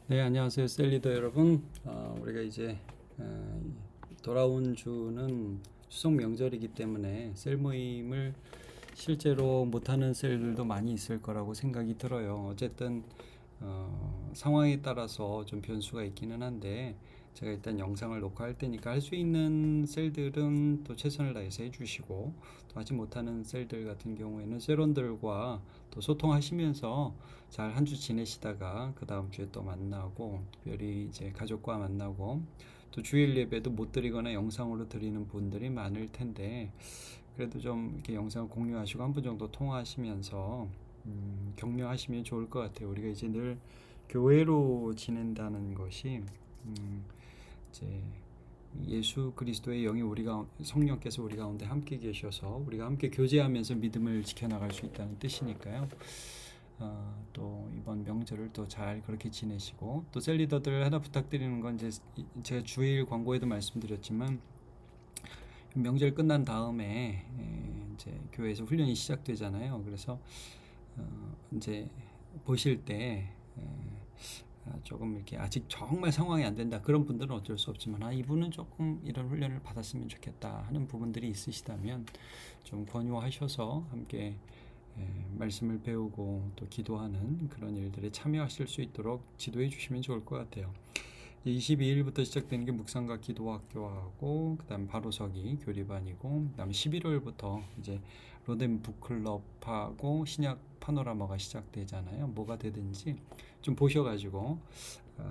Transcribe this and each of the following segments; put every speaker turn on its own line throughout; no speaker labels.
네, 안녕하세요, 셀리더 여러분. 우리가 이제 돌아온 주는 추석 명절이기 때문에 셀 모임을 실제로 못하는 셀들도 많이 있을 거라고 생각이 들어요. 어쨌든 상황에 따라서 좀 변수가 있기는 한데 제가 일단 영상을 녹화할 테니까 할 수 있는 셀들은 또 최선을 다해서 해주시고, 또 하지 못하는 셀들 같은 경우에는 셀원들과 또 소통하시면서 잘 한 주 지내시다가 그 다음 주에 또 만나고, 특별히 이제 가족과 만나고, 또 주일 예배도 못 드리거나 영상으로 드리는 분들이 많을 텐데, 그래도 좀 이렇게 영상을 공유하시고 한 분 정도 통화하시면서 격려하시면 좋을 것 같아요. 우리가 이제 늘 교회로 지낸다는 것이 이제 예수 그리스도의 영이 성령께서 우리 가운데 함께 계셔서 우리가 함께 교제하면서 믿음을 지켜나갈 수 있다는 뜻이니까요. 또 이번 명절을 또 잘 그렇게 지내시고, 또 셀리더들 하나 부탁드리는 건, 이제 제가 주일 광고에도 말씀드렸지만 명절 끝난 다음에 이제 교회에서 훈련이 시작되잖아요. 그래서 이제 보실 때 조금 이렇게 아직 정말 상황이 안 된다 그런 분들은 어쩔 수 없지만, 이분은 조금 이런 훈련을 받았으면 좋겠다 하는 부분들이 있으시다면 좀 권유하셔서 함께 말씀을 배우고 또 기도하는 그런 일들에 참여하실 수 있도록 지도해 주시면 좋을 것 같아요. 22일부터 시작되는 게 묵상과 기도학교하고, 그다음 바로서기 교리반이고, 그다음 11월부터 이제 로덴 북클럽하고 신약 파노라마가 시작되잖아요. 뭐가 되든지 좀 보셔가지고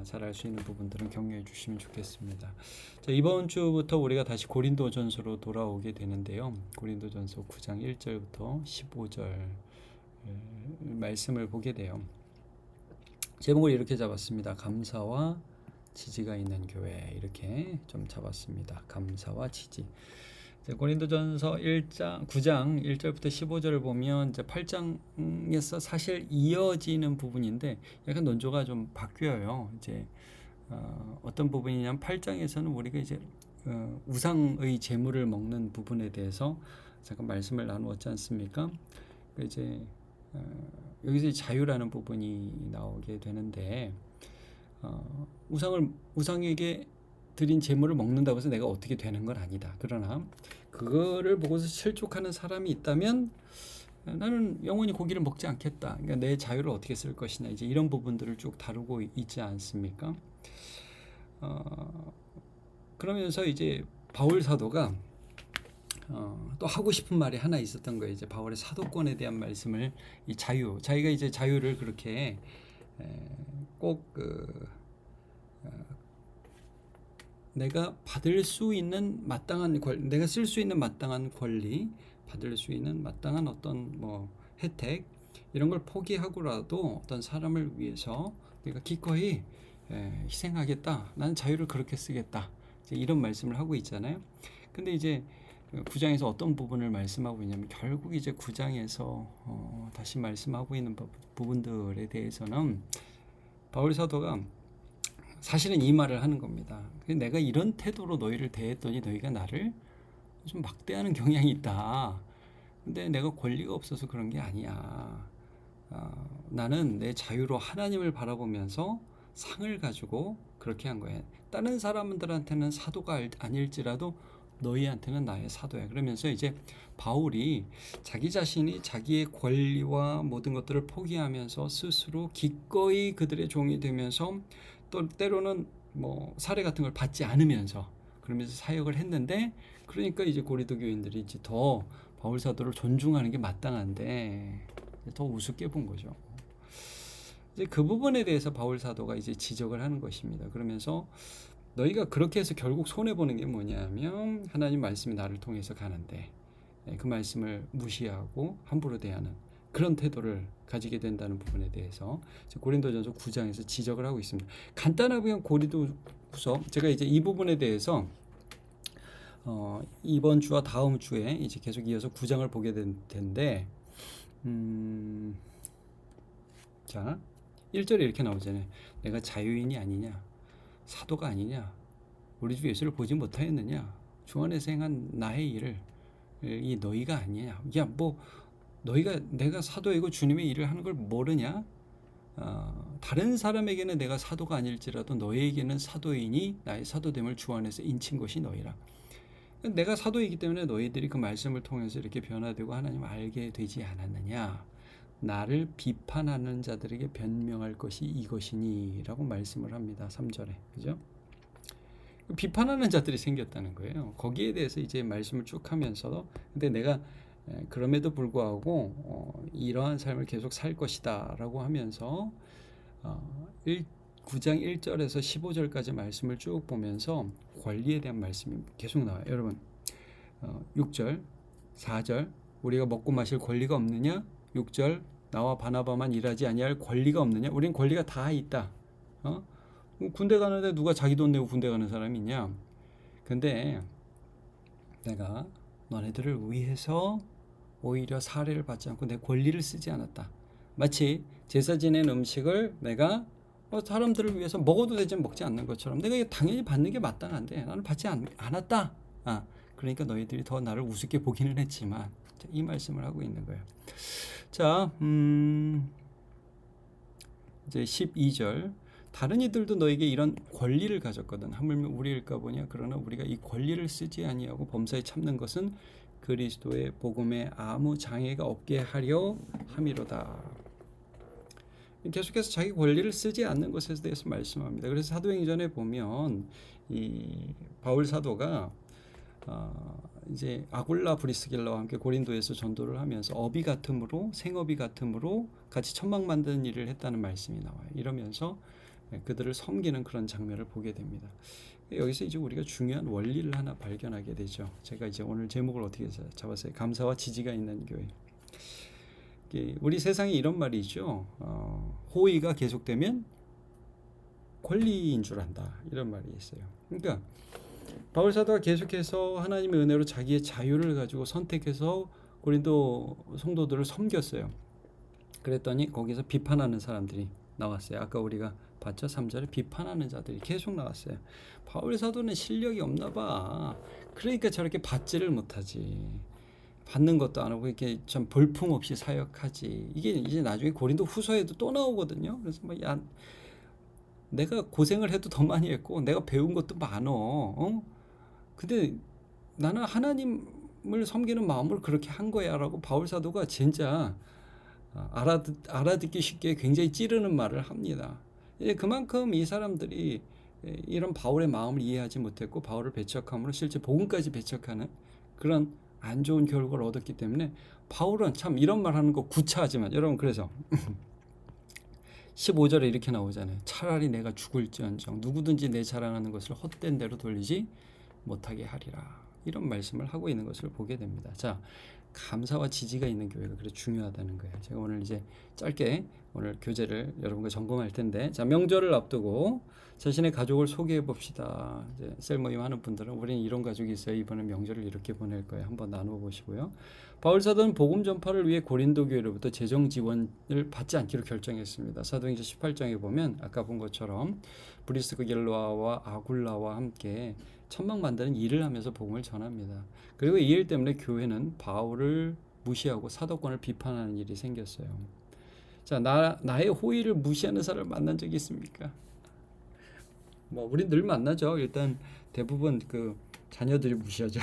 잘할 수 있는 부분들은 격려해 주시면 좋겠습니다. 자, 이번 주부터 우리가 다시 고린도전서로 돌아오게 되는데요. 고린도전서 9장 1절부터 15절 말씀을 보게 돼요. 제목을 이렇게 잡았습니다. 감사와 지지가 있는 교회, 이렇게 좀 잡았습니다. 감사와 지지. 고린도전서 9장 1절부터 15절을 보면 이제 8장에서 사실 이어지는 부분인데 약간 논조가 좀 바뀌어요. 이제 어떤 부분이냐면 8장에서는 우리가 이제 우상의 재물을 먹는 부분에 대해서 잠깐 말씀을 나누었지 않습니까? 이제 여기서 자유라는 부분이 나오게 되는데, 우상에게 드린 재물을 먹는다고 해서 내가 어떻게 되는 건 아니다. 그러나 그거를 보고서 실족하는 사람이 있다면 나는 영원히 고기를 먹지 않겠다. 그러니까 내 자유를 어떻게 쓸 것이냐, 이제 이런 부분들을 쭉 다루고 있지 않습니까? 그러면서 이제 바울 사도가 또 하고 싶은 말이 하나 있었던 거예요. 이제 바울의 사도권에 대한 말씀을, 이 자기가 이제 자유를 그렇게 꼭 내가 받을 수 있는 마땅한 권리, 내가 쓸 수 있는 마땅한 권리, 받을 수 있는 마땅한 어떤 뭐 혜택, 이런 걸 포기하고라도 어떤 사람을 위해서 내가 기꺼이 희생하겠다. 나는 자유를 그렇게 쓰겠다. 이제 이런 말씀을 하고 있잖아요. 근데 이제 9장에서 어떤 부분을 말씀하고 있냐면, 결국 이제 9장에서 다시 말씀하고 있는 부분들에 대해서는 바울 사도가 사실은 이 말을 하는 겁니다. 내가 이런 태도로 너희를 대했더니 너희가 나를 좀 막대하는 경향이 있다. 근데 내가 권리가 없어서 그런 게 아니야. 나는 내 자유로 하나님을 바라보면서 상을 가지고 그렇게 한 거야. 다른 사람들한테는 사도가 아닐지라도 너희한테는 나의 사도야. 그러면서 이제 바울이 자기 자신이 자기의 권리와 모든 것들을 포기하면서 스스로 기꺼이 그들의 종이 되면서, 또 때로는 뭐 사례 같은 걸 받지 않으면서 그러면서 사역을 했는데, 그러니까 이제 고린도 교인들이 이제 더 바울 사도를 존중하는 게 마땅한데 더 우습게 본 거죠. 이제 그 부분에 대해서 바울 사도가 이제 지적을 하는 것입니다. 그러면서 너희가 그렇게 해서 결국 손해 보는 게 뭐냐면, 하나님 말씀이 나를 통해서 가는데 그 말씀을 무시하고 함부로 대하는 그런 태도를 가지게 된다는 부분에 대해서 고린도전서 9장에서 지적을 하고 있습니다. 간단하게 고린도후서, 제가 이제 이 부분에 대해서 이번 주와 다음 주에 이제 계속 이어서 9장을 보게 될 텐데, 자 1절에 이렇게 나오잖아요. 내가 자유인이 아니냐, 사도가 아니냐, 우리 주 예수를 보지 못하였느냐, 주 안에서 행한 나의 일을 이 너희가 아니냐. 야, 뭐 너희가 내가 사도이고 주님의 일을 하는 걸 모르냐? 다른 사람에게는 내가 사도가 아닐지라도 너희에게는 사도이니 나의 사도됨을 주 안에서 인친 것이 너희라. 내가 사도이기 때문에 너희들이 그 말씀을 통해서 이렇게 변화되고 하나님을 알게 되지 않았느냐. 나를 비판하는 자들에게 변명할 것이 이것이니 라고 말씀을 합니다. 3절에. 그죠? 비판하는 자들이 생겼다는 거예요. 거기에 대해서 이제 말씀을 쭉 하면서 근데 내가 그럼에도 불구하고 이러한 삶을 계속 살 것이다 라고 하면서 9장 1절에서 15절까지 말씀을 쭉 보면서 권리에 대한 말씀이 계속 나와요. 여러분 6절 4절 우리가 먹고 마실 권리가 없느냐. 6절 나와 바나바만 일하지 아니할 권리가 없느냐. 우린 권리가 다 있다. 군대 가는데 누가 자기 돈 내고 군대 가는 사람이 있냐. 근데 내가 너네들을 위해서 오히려 사례를 받지 않고 내 권리를 쓰지 않았다. 마치 제사 지낸 음식을 내가 사람들을 위해서 먹어도 되지만 먹지 않는 것처럼 내가 이거 당연히 받는 게 마땅한데 나는 받지 않았다. 그러니까 너희들이 더 나를 우습게 보기는 했지만 이 말씀을 하고 있는 거예요. 자, 이제 12절 다른 이들도 너에게 이런 권리를 가졌거든. 하물며 우리일까 보냐. 그러나 우리가 이 권리를 쓰지 아니하고 범사에 참는 것은 그리스도의 복음에 아무 장애가 없게 하려 함이로다. 계속해서 자기 권리를 쓰지 않는 것에 대해서 말씀합니다. 그래서 사도행전에 보면 이 바울 사도가 이제 아굴라 브리스길라와 함께 고린도에서 전도를 하면서 어비 같음으로 생어비 같음으로 같이 천막 만드는 일을 했다는 말씀이 나와요. 이러면서 그들을 섬기는 그런 장면을 보게 됩니다. 여기서 이제 우리가 중요한 원리를 하나 발견하게 되죠. 제가 이제 오늘 제목을 어떻게 잡았어요? 감사와 지지가 있는 교회. 우리 세상에 이런 말이 있죠. 호의가 계속되면 권리인 줄 안다. 이런 말이 있어요. 그러니까 바울 사도가 계속해서 하나님의 은혜로 자기의 자유를 가지고 선택해서 고린도 성도들을 섬겼어요. 그랬더니 거기서 비판하는 사람들이 나왔어요. 아까 우리가 봤죠? 3절에 비판하는 자들이 계속 나왔어요. 바울 사도는 실력이 없나 봐. 그러니까 저렇게 받지를 못하지. 받는 것도 안 하고 이렇게 좀 볼품없이 사역하지. 이게 이제 나중에 고린도 후서에도 또 나오거든요. 그래서 야, 내가 고생을 해도 더 많이 했고 내가 배운 것도 많어. 근데 나는 하나님을 섬기는 마음으로 그렇게 한 거야라고 바울 사도가 진짜 알아듣기 쉽게 굉장히 찌르는 말을 합니다. 그만큼 이 사람들이 이런 바울의 마음을 이해하지 못했고 바울을 배척함으로 실제 복음까지 배척하는 그런 안 좋은 결과를 얻었기 때문에 바울은 참 이런 말 하는 거 구차하지만 여러분 그래서 15절에 이렇게 나오잖아요. 차라리 내가 죽을지언정 누구든지 내 자랑하는 것을 헛된 대로 돌리지 못하게 하리라. 이런 말씀을 하고 있는 것을 보게 됩니다. 자, 감사와 지지가 있는 교회가 그래 중요하다는 거예요. 제가 오늘 이제 짧게 오늘 교재를 여러분과 점검할 텐데, 자, 명절을 앞두고 자신의 가족을 소개해 봅시다. 이제 셀 모임 하는 분들은 우리는 이런 가족이 있어요. 이번에 명절을 이렇게 보낼 거예요. 한번 나누어 보시고요. 바울 사도는 복음 전파를 위해 고린도 교회로부터 재정 지원을 받지 않기로 결정했습니다. 사도행전 18장에 보면 아까 본 것처럼 브리스길라와 아굴라와 함께 천막 만드는 일을 하면서 복음을 전합니다. 그리고 이 일 때문에 교회는 바울을 무시하고 사도권을 비판하는 일이 생겼어요. 자, 나의 호의를 무시하는 사람을 만난 적이 있습니까? 뭐 우린 늘 만나죠. 일단 대부분 그 자녀들이 무시하죠.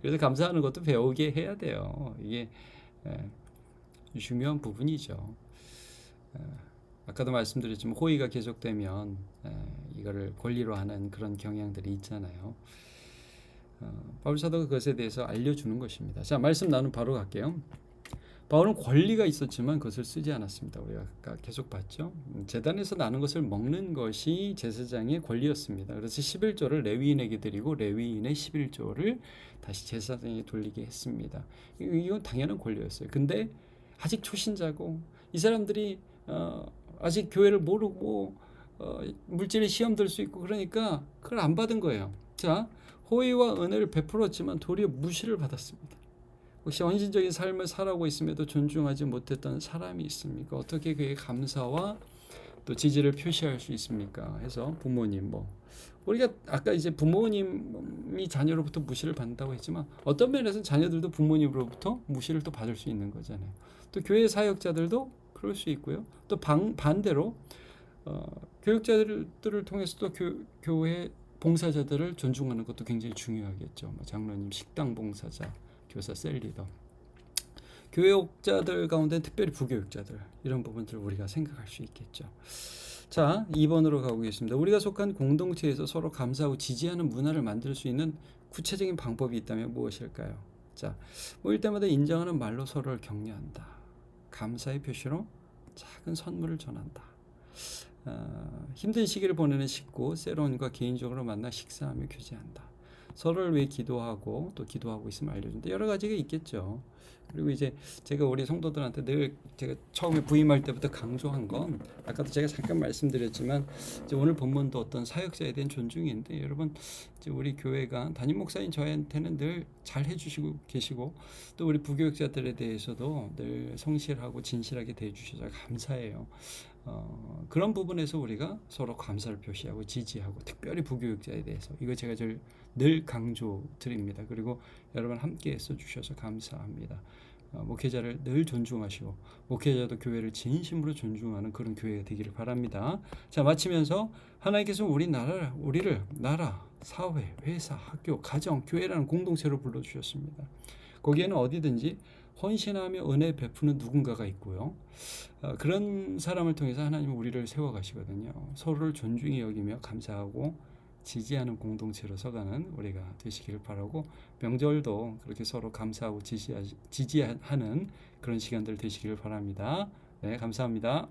그래서 감사하는 것도 배우게 해야 돼요. 이게 중요한 부분이죠. 아까도 말씀드렸지만 호의가 계속되면 이거를 권리로 하는 그런 경향들이 있잖아요. 바울 사도가 그것에 대해서 알려주는 것입니다. 자, 말씀 나눈 바로 갈게요. 바울은 권리가 있었지만 그것을 쓰지 않았습니다. 우리가 아까 계속 봤죠. 제단에서 나는 것을 먹는 것이 제사장의 권리였습니다. 그래서 11조를 레위인에게 드리고 레위인의 11조를 다시 제사장에게 돌리게 했습니다. 이건 당연한 권리였어요. 근데 아직 초신자고 이 사람들이 아직 교회를 모르고 물질의 시험 들 수 있고 그러니까 그걸 안 받은 거예요. 자, 호의와 은혜를 베풀었지만 도리어 무시를 받았습니다. 혹시 헌신적인 삶을 살아가고 있음에도 존중하지 못했던 사람이 있습니까? 어떻게 그의 감사와 또 지지를 표시할 수 있습니까? 해서 부모님 우리가 아까 이제 부모님이 자녀로부터 무시를 받는다고 했지만 어떤 면에서는 자녀들도 부모님으로부터 무시를 또 받을 수 있는 거잖아요. 또 교회 사역자들도 그럴 수 있고요. 또 반대로 교육자들을 통해서 또 교회 봉사자들을 존중하는 것도 굉장히 중요하겠죠. 뭐 장로님, 식당 봉사자, 교사, 셀리더, 교육자들 가운데 특별히 부교육자들, 이런 부분들을 우리가 생각할 수 있겠죠. 자, 2번으로 가보겠습니다. 우리가 속한 공동체에서 서로 감사하고 지지하는 문화를 만들 수 있는 구체적인 방법이 있다면 무엇일까요? 자, 모일 때마다 인정하는 말로 서로를 격려한다. 감사의 표시로 작은 선물을 전한다. 힘든 시기를 보내는 식구 세론과 개인적으로 만나 식사하며 교제한다. 서로를 위해 기도하고 또 기도하고 있으면 알려준다. 여러 가지가 있겠죠. 그리고 이제 제가 우리 성도들한테 늘 제가 처음에 부임할 때부터 강조한 건, 아까도 제가 잠깐 말씀드렸지만 이제 오늘 본문도 어떤 사역자에 대한 존중인데, 여러분 이제 우리 교회가 담임 목사인 저한테는 늘 잘 해주시고 계시고, 또 우리 부교육자들에 대해서도 늘 성실하고 진실하게 대해주셔서 감사해요. 그런 부분에서 우리가 서로 감사를 표시하고 지지하고, 특별히 부교육자에 대해서 이거 제가 늘 강조 드립니다. 그리고 여러분 함께 써주셔서 감사합니다. 목회자를 늘 존중하시고 목회자도 교회를 진심으로 존중하는 그런 교회가 되기를 바랍니다. 자, 마치면서 하나님께서 우리를 나라, 사회, 회사, 학교, 가정, 교회라는 공동체로 불러주셨습니다. 거기에는 어디든지 헌신하며 은혜 베푸는 누군가가 있고요. 그런 사람을 통해서 하나님은 우리를 세워가시거든요. 서로를 존중히 여기며 감사하고 지지하는 공동체로 서가는 우리가 되시기를 바라고, 명절도 그렇게 서로 감사하고 지지하는 그런 시간들 되시기를 바랍니다. 네, 감사합니다.